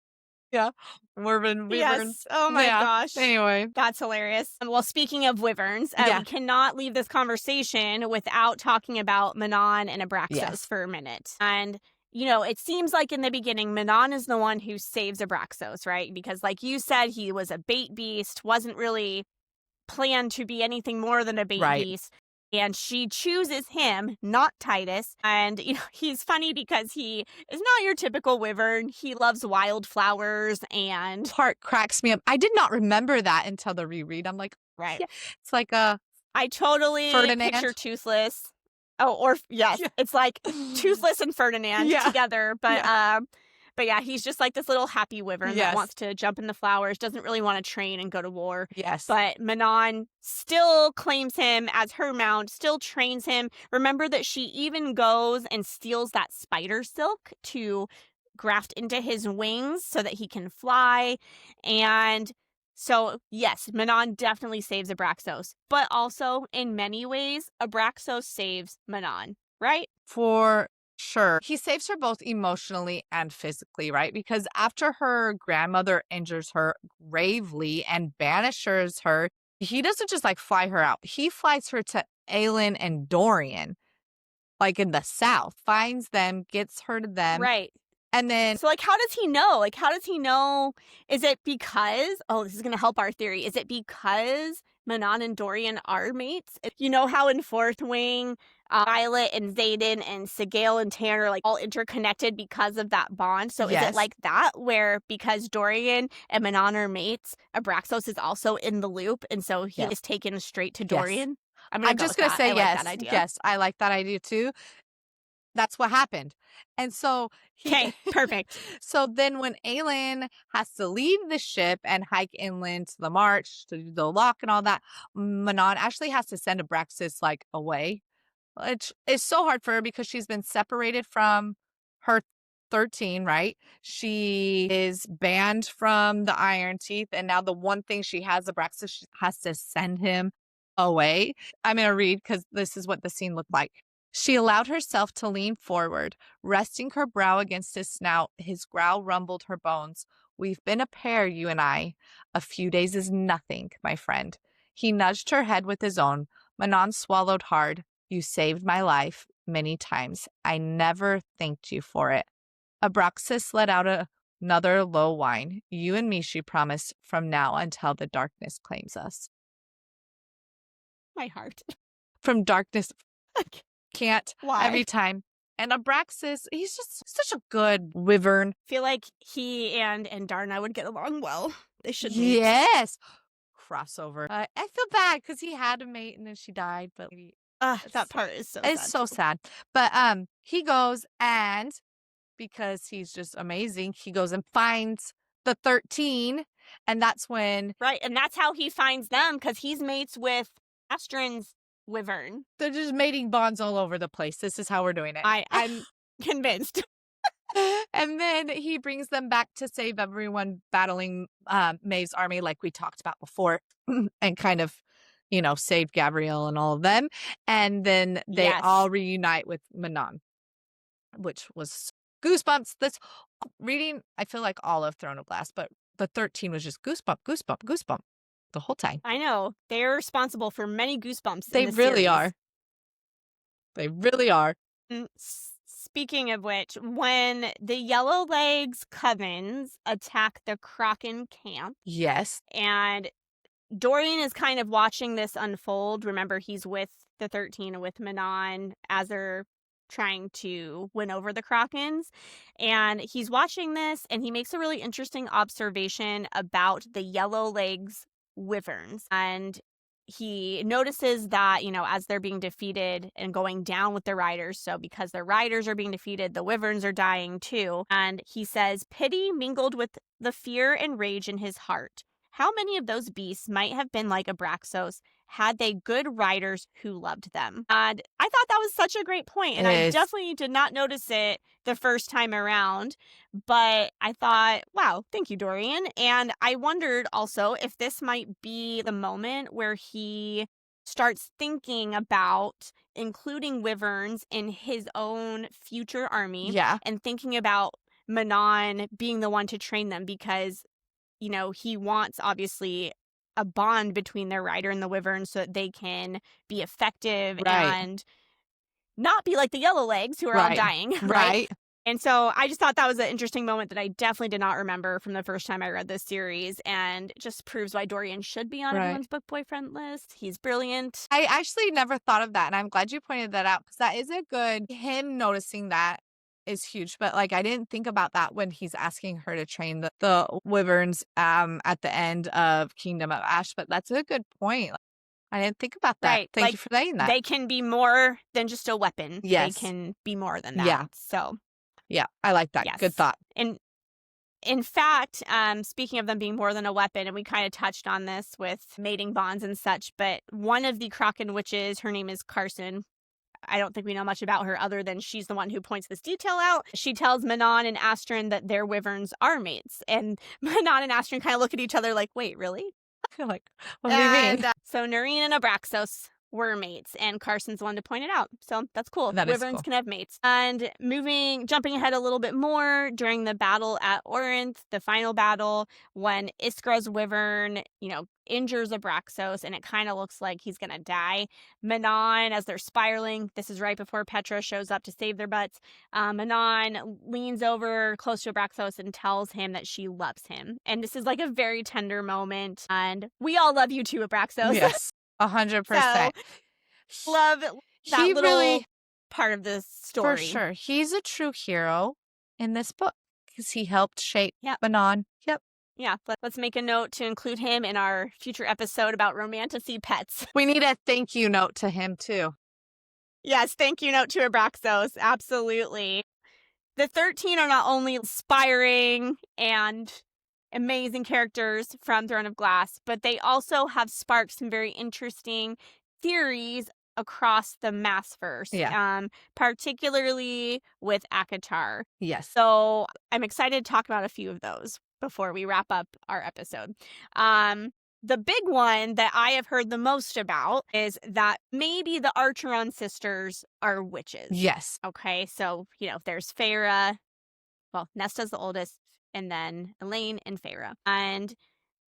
Yeah. Wyverns. Yes. Oh my gosh. Anyway. That's hilarious. Well, speaking of Wyverns, we cannot leave this conversation without talking about Manon and Abraxos for a minute. And, you know, it seems like in the beginning, Manon is the one who saves Abraxos, right? Because like you said, he was a bait beast, wasn't really planned to be anything more than a bait beast. And she chooses him, not Titus. And, you know, he's funny because he is not your typical wyvern. He loves wildflowers and... Part cracks me up. I did not remember that until the reread. I'm like, right. Yeah. It's like a... I totally Ferdinand. picture Toothless. Oh, or yes, Yeah. it's like Toothless and Ferdinand Yeah. together, but yeah, he's just like this little happy wyvern that Yes. wants to jump in the flowers, doesn't really want to train and go to war. Yes. But Manon still claims him as her mount, still trains him. Remember that she even goes and steals that spider silk to graft into his wings so that he can fly. And so, yes, Manon definitely saves Abraxos, but also in many ways, Abraxos saves Manon, right? For sure. He saves her both emotionally and physically, right? Because after her grandmother injures her gravely and banishes her, he doesn't just like fly her out. He flies her to Aelin and Dorian, like in the south, finds them, gets her to them. Right. And then, so like, how does he know? Like, how does he know? Is it because, oh, this is going to help our theory. Is it because Manon and Dorian are mates? You know how in Fourth Wing, Violet and Xaden and Sigale and Tan are like all interconnected because of that bond. So is Yes. it like that where because Dorian and Manon are mates, Abraxos is also in the loop and so he is taken straight to Dorian? I'm just going to say I yes. like that idea. Yes, I like that idea too. That's what happened. And so Okay, perfect. So then when Aelin has to leave the ship and hike inland to the march to do the lock and all that, Manon actually has to send Abraxas like away. Which is so hard for her because she's been separated from her 13, right? She is banned from the Iron Teeth, and now the one thing she has, Abraxas, she has to send him away. I'm going to read because this is what the scene looked like. She allowed herself to lean forward, resting her brow against his snout. His growl rumbled her bones. We've been a pair, you and I. A few days is nothing, my friend. He nudged her head with his own. Manon swallowed hard. You saved my life many times. I never thanked you for it. Abraxas let out another low whine. You and me, she promised, from now until the darkness claims us. My heart. From darkness. Can't. Why? Every time. And Abraxas, he's just such a good wyvern. I feel like he and Darna would get along well. They should meet. Yes. Crossover. I feel bad because he had a mate and then she died, but that part is so sad. It's so sad. But he goes and because he's just amazing, he goes and finds the 13, and that's when right, and that's how he finds them because he's mates with Astron's wyvern. They're just mating bonds all over the place. This is how we're doing it. I'm convinced. And then he brings them back to save everyone battling Maeve's army like we talked about before and kind of, save Gabrielle and all of them. And then they all reunite with Manon, which was goosebumps. This reading, I feel like all of Throne of Glass, but the 13 was just goosebump the whole time. I know. They're responsible for many goosebumps. They really are. They really are. Speaking of which, when the Yellowlegs covens attack the Kraken camp. Yes. And Dorian is kind of watching this unfold. Remember, he's with the 13 and with Manon as they're trying to win over the Krakens. And he's watching this and he makes a really interesting observation about the Yellowlegs wyverns. And he notices that, as they're being defeated and going down with the riders, so because the riders are being defeated, the wyverns are dying too. And he says, pity mingled with the fear and rage in his heart. How many of those beasts might have been like Abraxos had they good riders who loved them? And I thought that was such a great point, and I definitely did not notice it the first time around, but I thought, wow, thank you, Dorian. And I wondered also if this might be the moment where he starts thinking about including wyverns in his own future army and thinking about Manon being the one to train them because he wants, obviously, a bond between their rider and the wyvern so that they can be effective and not be like the Yellowlegs who are all dying. Right. And so I just thought that was an interesting moment that I definitely did not remember from the first time I read this series, and it just proves why Dorian should be on everyone's book boyfriend list. He's brilliant. I actually never thought of that, and I'm glad you pointed that out because that is a good, him noticing that is huge, but I didn't think about that when he's asking her to train the wyverns at the end of Kingdom of Ash, but that's a good point. I didn't think about that. Right. Thank you for saying that. They can be more than just a weapon. Yes. They can be more than that. Yeah. So, yeah, I like that. yes. Good thought. And in fact, speaking of them being more than a weapon, and we kind of touched on this with mating bonds and such, but one of the Kraken witches, her name is Carson. I don't think we know much about her other than she's the one who points this detail out. She tells Manon and Astrid that their wyverns are mates. And Manon and Astrid kind of look at each other like, wait, really? You're like, what do you mean? So Noreen and Abraxos were mates, and Carson's the one to point it out. So that's cool. That is Wyverns cool. can have mates. And jumping ahead a little bit more, during the battle at Orinth, the final battle, when Iskra's wyvern, injures Abraxos, and it kind of looks like he's going to die. Manon, as they're spiraling, this is right before Petra shows up to save their butts, Manon leans over close to Abraxos and tells him that she loves him. And this is like a very tender moment. And we all love you too, Abraxos. Yes, 100%. So, love that little really, part of the story. For sure. He's a true hero in this book because he helped shape Yep. Manon. Yep. Yeah, let's make a note to include him in our future episode about Romantasy pets. We need a thank you note to him, too. Yes, thank you note to Abraxos. Absolutely. The 13 are not only inspiring and amazing characters from Throne of Glass, but they also have sparked some very interesting theories across the Maasverse, particularly with ACOTAR. Yes. So I'm excited to talk about a few of those before we wrap up our episode. The big one that I have heard the most about is that maybe the Archeron sisters are witches. Yes. Okay, so, there's Feyre. Well, Nesta's the oldest, and then Aelin and Feyre. And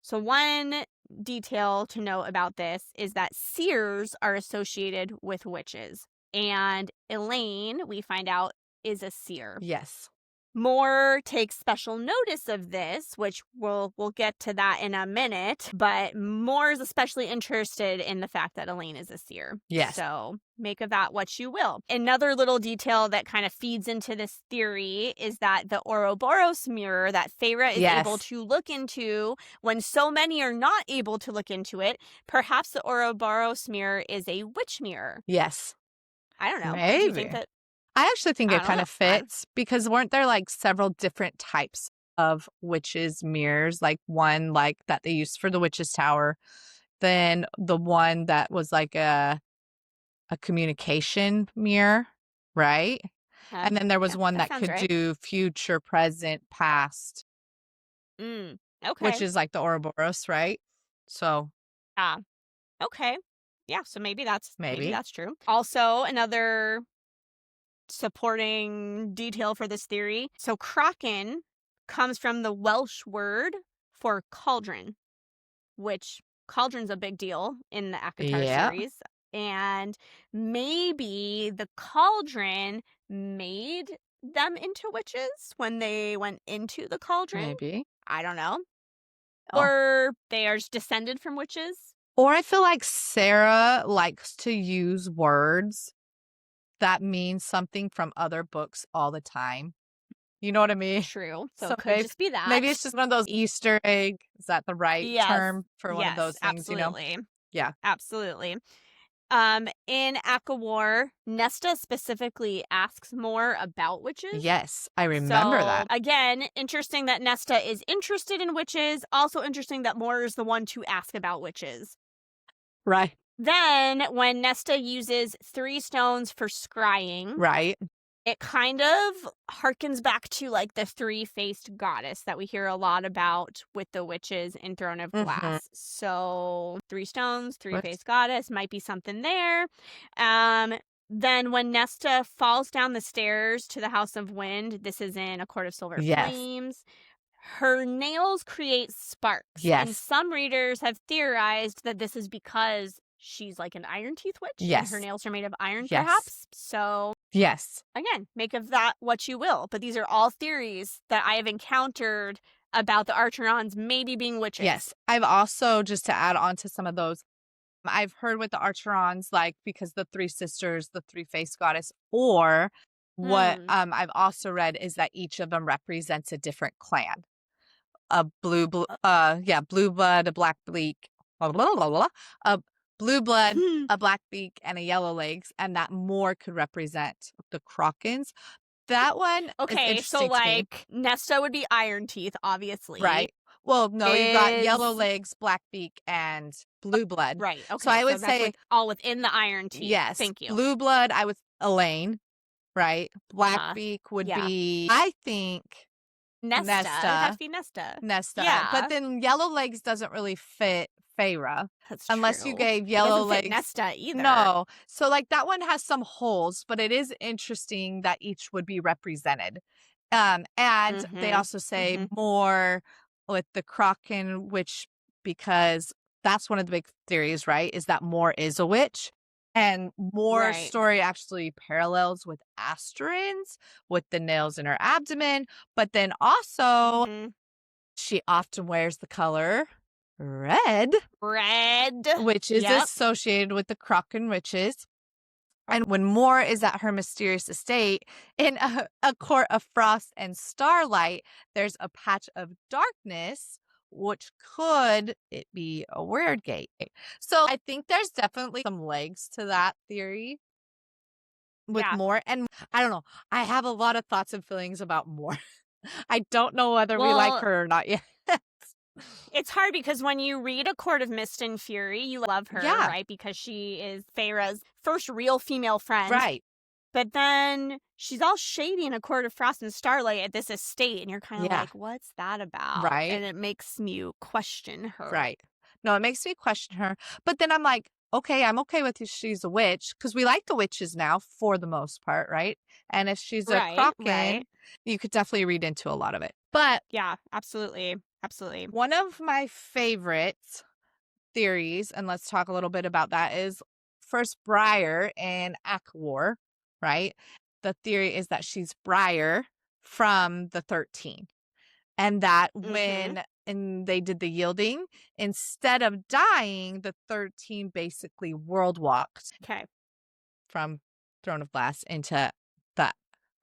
so one detail to note about this is that seers are associated with witches. And Aelin, we find out, is a seer. Yes. Moore takes special notice of this, which we'll get to that in a minute, but Moore is especially interested in the fact that Aelin is a seer. Yes. So make of that what you will. Another little detail that kind of feeds into this theory is that the Ouroboros mirror that Feyre is able to look into when so many are not able to look into it, perhaps the Ouroboros mirror is a witch mirror. Yes. I don't know. Maybe. Do you think that? I actually think it kind of fits because weren't there like several different types of witches mirrors? Like one like that they used for the witch's tower, then the one that was like a communication mirror, right? And then there was one that could do future, present, past. Okay. Which is like the Ouroboros, right? So. Okay. Yeah, so maybe that's true. Also, another supporting detail for this theory. So Kraken comes from the Welsh word for cauldron, which cauldron's a big deal in the ACOTAR series. And maybe the cauldron made them into witches when they went into the cauldron. Maybe. I don't know. Or they are just descended from witches. Or I feel like Sarah likes to use words that means something from other books all the time. You know what I mean? True. So it could just be that. Maybe it's just one of those Easter egg. Is that the right term for one of those things? Absolutely. Yeah. Absolutely. In ACOWAR, Nesta specifically asks more about witches. Yes, I remember that. Again, interesting that Nesta is interested in witches. Also interesting that Moore is the one to ask about witches. Right. Then, when Nesta uses 3 stones for scrying, right, it kind of harkens back to like the 3-faced goddess that we hear a lot about with the witches in Throne of Glass. So 3 stones, 3-faced goddess might be something there. Then when Nesta falls down the stairs to the House of Wind, this is in A Court of Silver Flames, her nails create sparks. And some readers have theorized that this is because she's like an iron teeth witch. And her nails are made of iron, perhaps. So, again, make of that what you will. But these are all theories that I have encountered about the Archerons maybe being witches. Yes. I've also, just to add on to some of those, I've heard with the Archerons, like, because the 3 sisters, the 3-faced goddess, or what I've also read is that each of them represents a different clan. A blue blood, a black bleak, a blue blood, a black beak, and a yellow legs, and that more could represent the Krakens. That one is Okay, so interesting to me. like Nesta would be Iron Teeth, obviously. Right. Well, no, you got yellow Is- legs, black beak, and blue blood. Right. Okay. So I would that's say all within the Iron Teeth. yes. Thank you. Blue blood, I would Aelin, right? Black Uh-huh. beak would Yeah. be, I think, Nesta. It would have to be Nesta. Yeah. But then yellow legs doesn't really fit Feyre. That's unless you true. gave It yellow doesn't fit legs. Nesta either. No. So like that one has some holes, but it is interesting that each would be represented. And they also say more with the Kraken, which because that's one of the big theories, right? Is that more is a witch. And more story actually parallels with Asterin's with the nails in her abdomen. But then also she often wears the color red, which is associated with the Kraken witches. And when Moore is at her mysterious estate in a court of frost and starlight, there's a patch of darkness, which could it be a weird gate. So I think there's definitely some legs to that theory with Moore. And I don't know. I have a lot of thoughts and feelings about Moore. I don't know whether we like her or not yet. It's hard because when you read A Court of Mist and Fury, you love her, right? Because she is Feyre's first real female friend. Right. But then she's all shady in A Court of Frost and Starlight at this estate, and you're kind of like, what's that about? Right. And it makes you question her. Right. No, it makes me question her. But then I'm like, okay, I'm okay with if she's a witch, because we like the witches now for the most part, right? And if she's a Kraken, you could definitely read into a lot of it. But yeah, absolutely. Absolutely. One of my favorite theories, and let's talk a little bit about that, is first Briar and Akawar, right? The theory is that she's Briar from the 13. And that when they did the yielding, instead of dying, the 13 basically world walked from Throne of Glass into the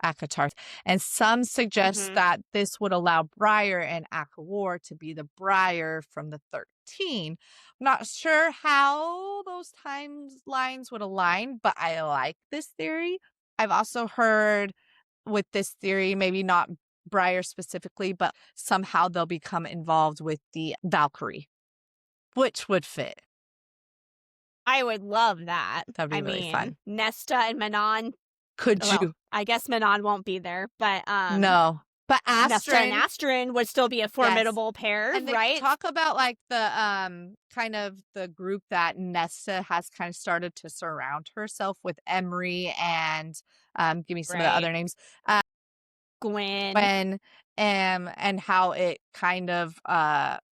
Akatar. And some suggest that this would allow Briar and Akawar to be the Briar from the 13. I'm not sure how those timelines would align, but I like this theory. I've also heard with this theory, maybe not Briar specifically, but somehow they'll become involved with the Valkyrie, which would fit. I would love that. That'd be really fun. Nesta and Manon. Could you? I guess Manon won't be there, but no. But Nesta and Astrid would still be a formidable pair, and right? Talk about like the kind of the group that Nesta has kind of started to surround herself with, Emery and give me some of the other names. Gwen, and how it kind of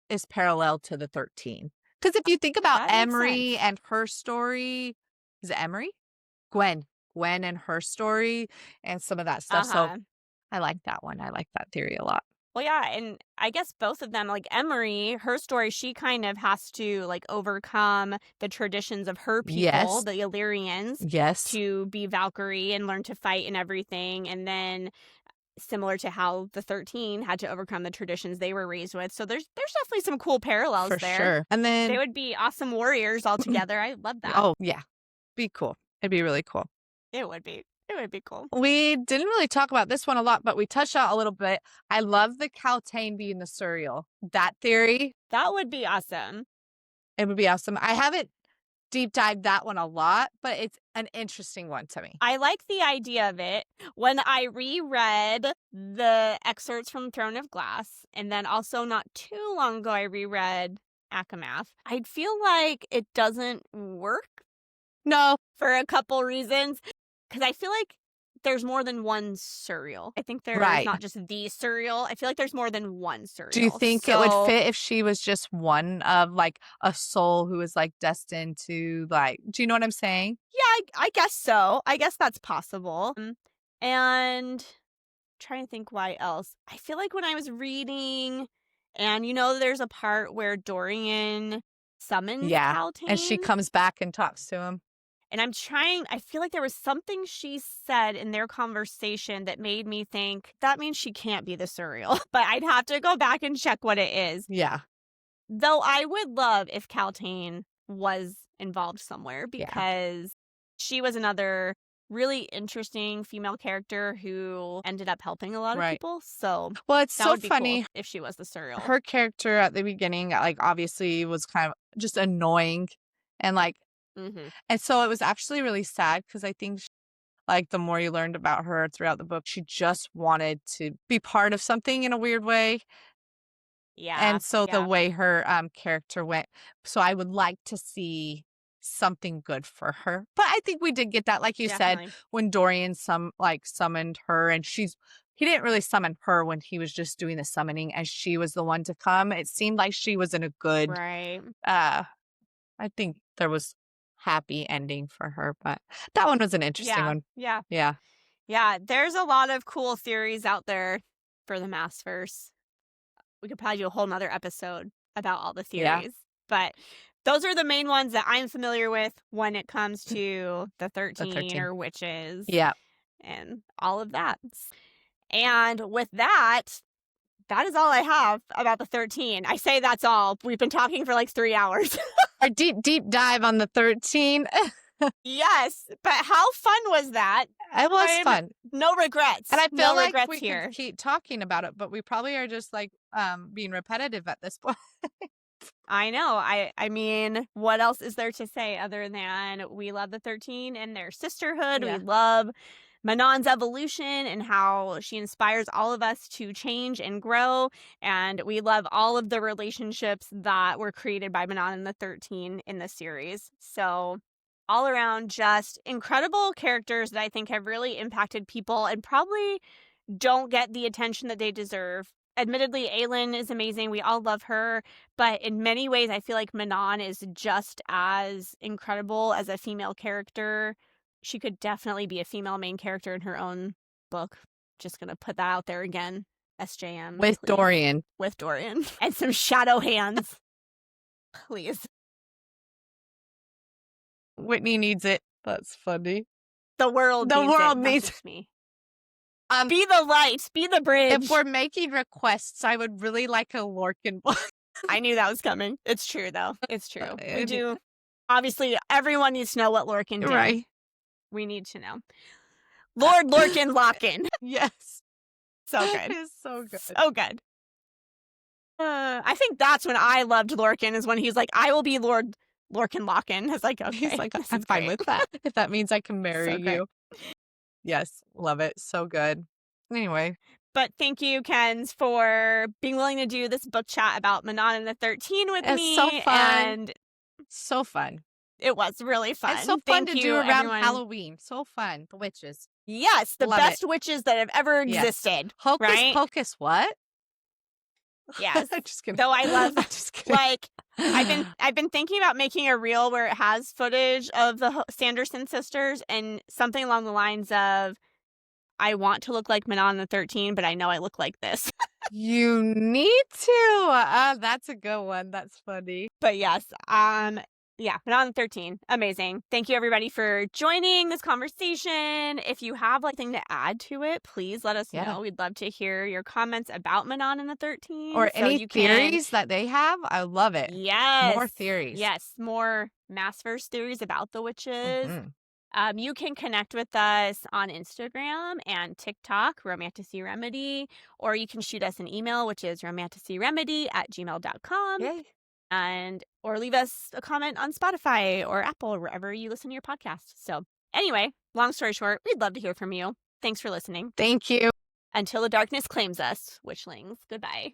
is parallel to the 13. Because if you think about Emery and her story, is it Emery? Gwen and her story and some of that stuff. So I like that one. I like that theory a lot. Well, yeah, and I guess both of them, like Emery, her story, she kind of has to like overcome the traditions of her people, the Illyrians, to be Valkyrie and learn to fight and everything. And then similar to how the 13 had to overcome the traditions they were raised with. So there's definitely some cool parallels there. For sure. And then they would be awesome warriors all together. I love that. Oh, yeah. Be cool. It'd be really cool. It would be. It would be cool. We didn't really talk about this one a lot, but we touched on it a little bit. I love the Kaltain being the Suriel. That theory. That would be awesome. It would be awesome. I haven't deep dived that one a lot, but it's an interesting one to me. I like the idea of it. When I reread the excerpts from Throne of Glass, and then also not too long ago I reread Akamath, I feel like it doesn't work. No. For a couple reasons. Because I feel like there's more than one Suriel. I think there's not just the Suriel. I feel like there's more than one Suriel. Do you think it would fit if she was just one of like a soul who was like destined to like, do you know what I'm saying? Yeah, I guess so. I guess that's possible. And I'm trying to think why else. I feel like when I was reading, and there's a part where Dorian summons Kaltain. And she comes back and talks to him. And I feel like there was something she said in their conversation that made me think that means she can't be the Suriel. But I'd have to go back and check what it is. Yeah. Though I would love if Kaltain was involved somewhere Yeah. because she was another really interesting female character who ended up helping a lot of Right. people. So Well, it's that so would be funny. cool if she was the serial. Her character at the beginning, like, obviously was kind of just annoying and, like, Mm-hmm. and so it was actually really sad because I think, like, the more you learned about her throughout the book, she just wanted to be part of something in a weird way. Yeah. And so the yeah. way her character went, so I would like to see something good for her. But I think we did get that, like you Definitely. said, when Dorian summoned her, and he didn't really summon her when he was just doing the summoning, and she was the one to come. It seemed like she was in a good Right. I think there was happy ending for her, but that one was an interesting one. Yeah. Yeah. Yeah. There's a lot of cool theories out there for the Maasverse. We could probably do a whole nother episode about all the Yeah. theories. But those are the main ones that I'm familiar with when it comes to the 13 or witches. Yeah. And all of that. And with that is all I have about the 13. I say that's all. We've been talking for like 3 hours. Our deep dive on the 13. Yes, but how fun was that? It was fun. No regrets. And I feel no like regrets we here. could keep talking about it, but we probably are just like being repetitive at this point. I know. I mean, what else is there to say other than we love the 13 and their sisterhood? Yeah. We love Manon's evolution and how she inspires all of us to change and grow. And we love all of the relationships that were created by Manon and the 13 in the series. So all around, just incredible characters that I think have really impacted people and probably don't get the attention that they deserve. Admittedly, Aelin is amazing. We all love her. But in many ways, I feel like Manon is just as incredible as a female character. She could definitely be a female main character in her own book. Just going to put that out there again. SJM. With please. Dorian. With Dorian. And some shadow hands. Please. Whitney needs it. That's funny. The world needs it. Me. Be the light. Be the bridge. If we're making requests, I would really like a Lorcan book. I knew that was coming. It's true, though. It's true. We do. Obviously, everyone needs to know what Lorcan did. Right. We need to know. Lord Lorcan Locken. Yes. So good. It's so good. So good. I think that's when I loved Lorcan, is when he's like, I will be Lord Lorcan Locken. I was like, okay. He's like, I'm fine with that. If that means I can marry you. Yes. Love it. So good. Anyway. But thank you, Kenz, for being willing to do this book chat about Manon and the 13 with me. It's so fun. And so fun. It was really fun. It's so fun to do around Halloween. So fun. The witches. Yes, the best witches that have ever existed. Hocus right? Pocus, what? Yes. Just kidding. Though I love, just kidding. like, I've been thinking about making a reel where it has footage of the Sanderson sisters and something along the lines of, I want to look like Manon the 13, but I know I look like this. You need to. That's a good one. That's funny. But yes, yeah, Manon the 13, amazing. Thank you, everybody, for joining this conversation. If you have anything to add to it, please let us know. We'd love to hear your comments about Manon and the 13. Or any theories that they have. I love it. Yes. More theories. Yes, more Maasverse theories about the witches. Mm-hmm. You can connect with us on Instagram and TikTok, Romantasy Remedy, or you can shoot us an email, which is romantasyremedy@gmail.com. Yay. Or leave us a comment on Spotify or Apple or wherever you listen to your podcast. So anyway, long story short, we'd love to hear from you. Thanks for listening. Thank you. Until the darkness claims us, witchlings. Goodbye.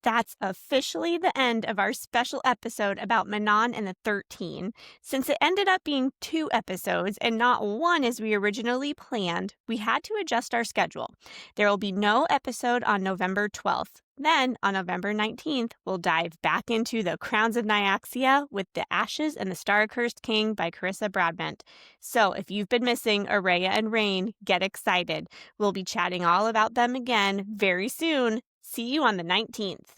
That's officially the end of our special episode about Manon and the 13. Since it ended up being 2 episodes and not 1 as we originally planned, we had to adjust our schedule. There will be no episode on November 12th. Then, on November 19th, we'll dive back into the Crowns of Nyaxia with The Ashes and the Star-Cursed King by Carissa Broadbent. So, if you've been missing Araya and Rain, get excited. We'll be chatting all about them again very soon. See you on the 19th.